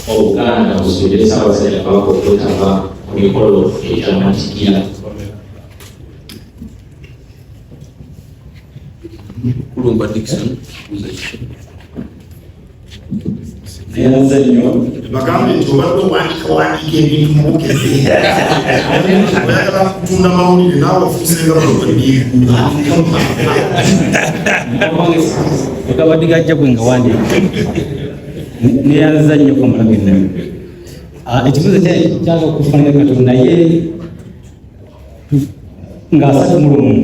Obuganda busuubire Ssaabasajja Kabaka okwetaba ku mikolo egy'Amatikkira. Kulumba Dickson bagambe nti obadde owandiika ebintu mukeze oyagala kutunda mawulire naawe ofuusenga kabadde gajja gwe nga wandiika neyanza nnyo kamulaga ennaku ekibuzo kyaga okufaanana katono naye ng'asatumulimu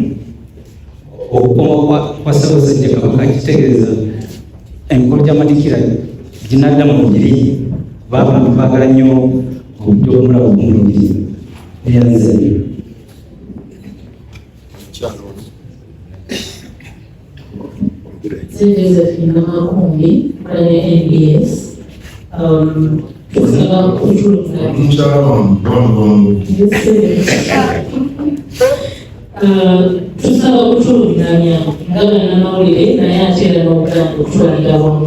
okukoma kwa Ssaabasajja Kabaka kitegeeza emikolo gy'Amatikkira ginadda mu ngeri abantu baagala nnyo obudde obumulaba obulungi neyanza nnyo. Josephine Namakumbi, NBS. Tusaba kuculunganya ngabana n'amawulire naye ate era n'obulamu okutwalira wamu.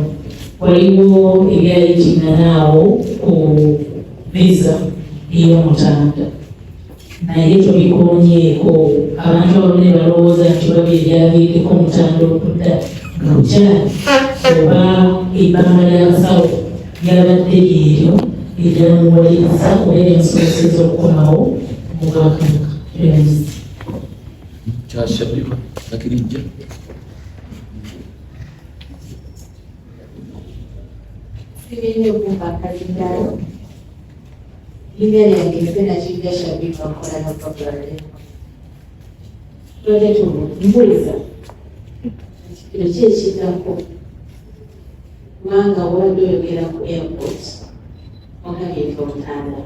Waliwo ebyayitiina naawo ku visa ey'Omutanda naye tobikonyeeko. Abantu abamu ne balowooza nti oba ebyaviireko Omutanda okudda nga bukyali oba ebbanga ly'abasawo lyabadde lyeryo eryamuwaliriza oba eryamusobozesa okukomawo mu Bwakabaka. kyasabibwa Nakirijja. Sibinyo kumpakalizayo. Email yange mpenda Kirijja Shabika akola na February. Project mbuliza. Kino kyekitako. Kubanga wabadde oyogera ku airport. Okabyeko Omutanda.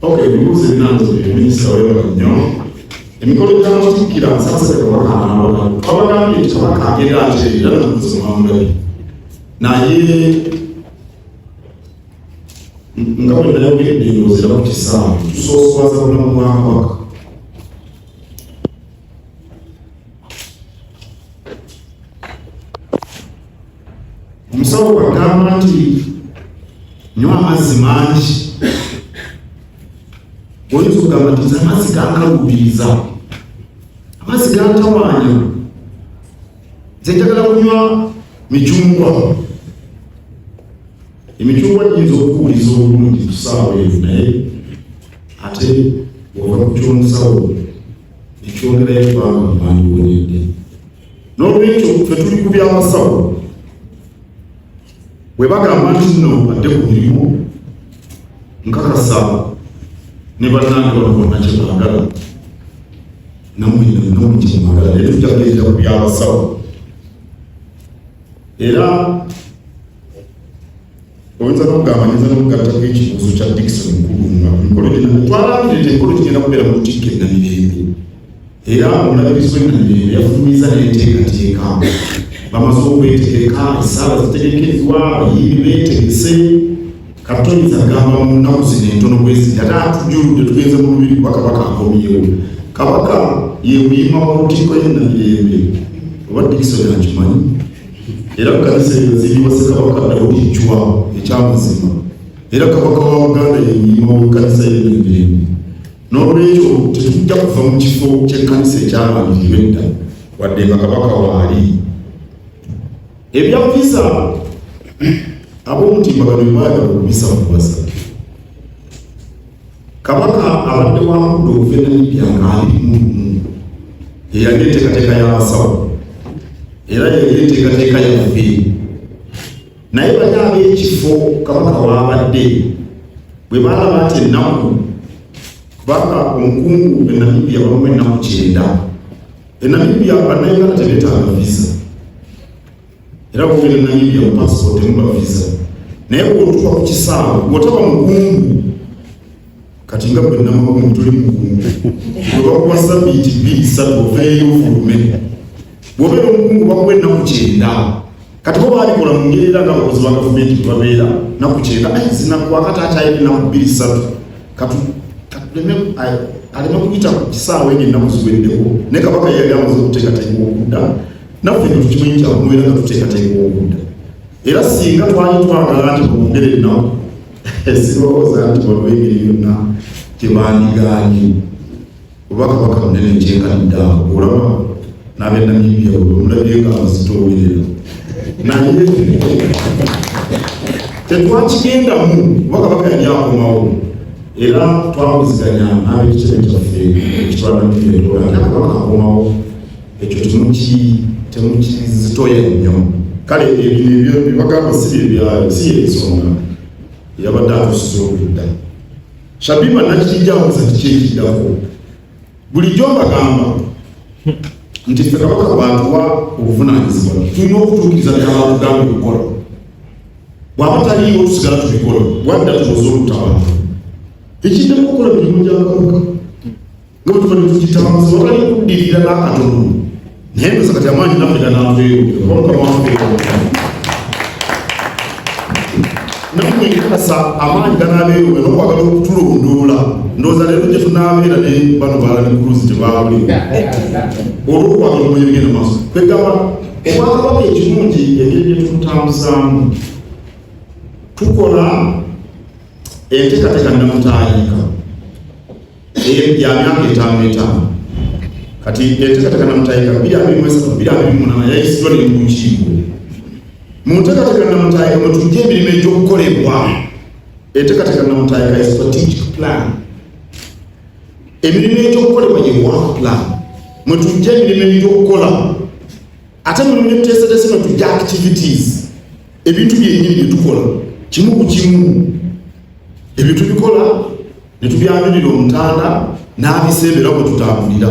Okay, ebibuuzo ebinanzo minisita webala nnyo. Emikolo gy'Amatikkira Ssaabasajja Kabaka babagambye nti Kabaka agenda ate era nakusoma ngabi naye nga bwe nayogedde ndowooza ku kisaawe tusooswaza bulamu bwa Kabaka. Omusawo bagamba nti nywa amazzi mangi. Oyinza okugamba nti amazzi gankalubiriza, amazzi gantawaanya. Nze njagala kunywa micungwa. Emicungwa giyinza okuwuliza obulungi tusaawa eyo naye ate bw'ova ku ky'omusawo ekyongerayo ebbanga mbandiwonedde. N'olwekyo ffe tuli ku by'abasawo bwe bagamba nti nno badde ku mirimu nkakasa ne bannange bonna kye baagala namwe kye mwagala naye tujja kugenda ku by'abasawo. Era oyinza n'okugamba nyinza n'okugattako ekibuuzo kya Dickson Nkulunga emikolo gino twalangirira emikolo gigenda kubeera mu Lutikko e Namirembe era omulabirizi w'e Namirembe yafulumiza n'enteekateeka bamaze okweteeka essaawa zitegekezwa abayiibi beetegese Katonda agamba mu nnaku zino entono bwezi ate atujjuludde tugenze mu lubiri kuba Kabaka akomyewo. Kabaka ye muyima wa Lutikko y'e Namirembe oba Dickson akimanyi era kanisa ezo ziriwa Ssekabaka Daudi Chwa ekyamazima era Kabaka wa Buganda ye muyima w'ekkanisa y'e Namirembe. N'olwekyo tetujja kuva mu kifo ky'ekkanisa ekyalangirirwa edda wadde nga Kabaka waali. Ebya visa ab'omutimbagano baagala okubisa mubaza. Kabaka abadde wamudde okuva e Namibia ng'ali mumu yeyali enteekateeka y'abasawo era yeyali enteekateeka yaffe naye bali ab'ekifo Kabaka w'abadde bwe baalaba nti ennaku kubanga omukungu e Namibia balumu ennaku 9 e Namibia bannayuganda tebeetaaga visa era bwogenda e Namibia mu passport temuba visa naye bw'otuuka ku kisaawe bw'otaba mukungu kati nga bwe Namakungu tuli mukungu bwe bakuwa sabbiiti 2-3 oveeyo ofulume bw'obeera omukungu bakuwa ennaku 9 kati bo baalikola mu ngeri era nga abakozi ba gavumenti bwe babeera nnaku 9 zinakuwa kati akyayina ennaku 2-3 aleme kuyita ku kisaawe ng'ennaku ziweddeko ne Kabaka yeyali amaze okuteekateeka okudda naffe ne tukimanyi kyakubeera nga tuteekateeka okudda era singa twali twagala nti bongere no sirowooza nti balwengeri byonna tebandiganye oba kabaka munene nkyenkaniddeawo olaba n'ab'e Namibia omulabye nga bazitoowerera naye tetwakigendamu oba kabaka yali akomawo era twawuliziganya n'ab'ekitebe kyaffe ekitwala Namibia nga kabaka akomawo ekyo temukizitoya nnyo. Kale ebyo bibagamba si ensonga yabadde atusiza obudda. Shabiba nakijjawuza tikyekijjako bulijjo mbagamba nti ffe kabaka bwatuwa obuvunaanyizibwa tulina okutuukiriza ddala kugamba ebikola bw'aba taliiwo tusigala tubikola wadda tuloza olutabantu ekiddemu okukola mirimu gya kabaka nga bwe tuba ne tugitambuza watali kuddirira n'akatono naye ndoza kati amaanyi naffe ganaaveewo namwe nkasa amaanyi ganaabeewo n'okwagala okutulondoola ndowooza leero gye tunaabeera ne bano baala ne kuluzi tebaawulira olw'okwagala omanya ebigenda maaso kwegamba obwakabaka ekirungi engeri gye tutambuzaamu tukola enteekateeka nnamutaayika ya myaka 5 kati enteekateeka nnamutaayika 2023 yayisiddwa ne mu nkiiko. Mu nteekateeka nnamutaayika mwe tujja emirimu egy'okukolebwa. Enteekateeka nnamutaayika ya strategic plan. Emirimu egy'okukolebwa ye work plan. Mwe tujja emirimu egy'okukola. Ate mu mirimu tuteeseteese mwe tujja activities. Ebintu byennyini bye tukola kimu ku kimu. Ebyo tubikola ne tubyanjulira omutanda n'abiseebera bwe tutambulira.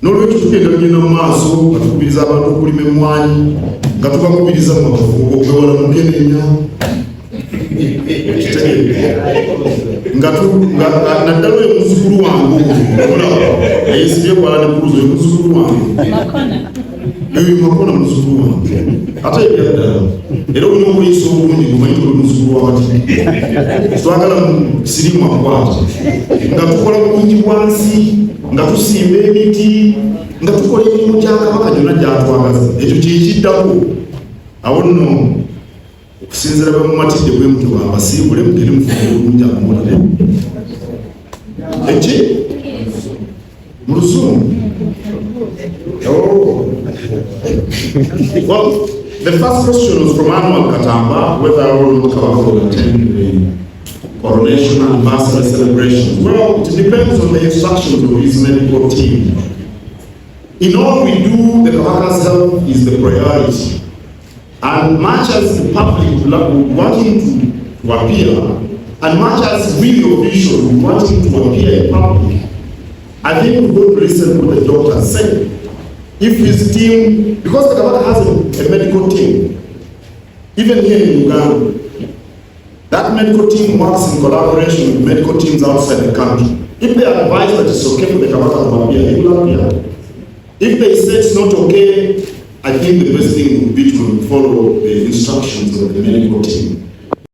N'olwekyo tugenda mu maaso nga tukubiriza abantu okulima emmwanyi nga tubakubiriza mu makufugo okwewala mukenenya naddala oyo muzukulu wange ayesibye kwala ne kuluzo oyo muzukulu wange eyo makona muzukulu wange ate ebyaddala era olina okuyisa obulungi gumanyi oli muzukulu wakati twagala sirimu akwata nga tukola bulungi bwansi nga tusimba emiti nga tukola emirimu gya kabaka gyonna gyatwagaza ekyo kyekiddako awo nno okusinziira bwe mumatidde bwe mutyo bambasiibule mugere mufuka obulungi akumulire eki mu luzungu. Well, the first question was from Anwar Katamba, whether Oromo Kabaka will attend the coronation and ambassador celebrations. Well, it depends on the instructions of his medical team. In all we do, the Kabaka's health is the priority. And much as the public would want him to appear, and much as we officials would want him to appear in public, I think we would listen to what the doctor said. If his team, because the Kabaka has a medical team, even here in Uganda, that medical team works in collaboration with medical teams outside the country. If they advise that it's okay for the Kabaka to appear, he will appear. If they say it's not okay, I think the best thing would be to follow the instructions of the medical team.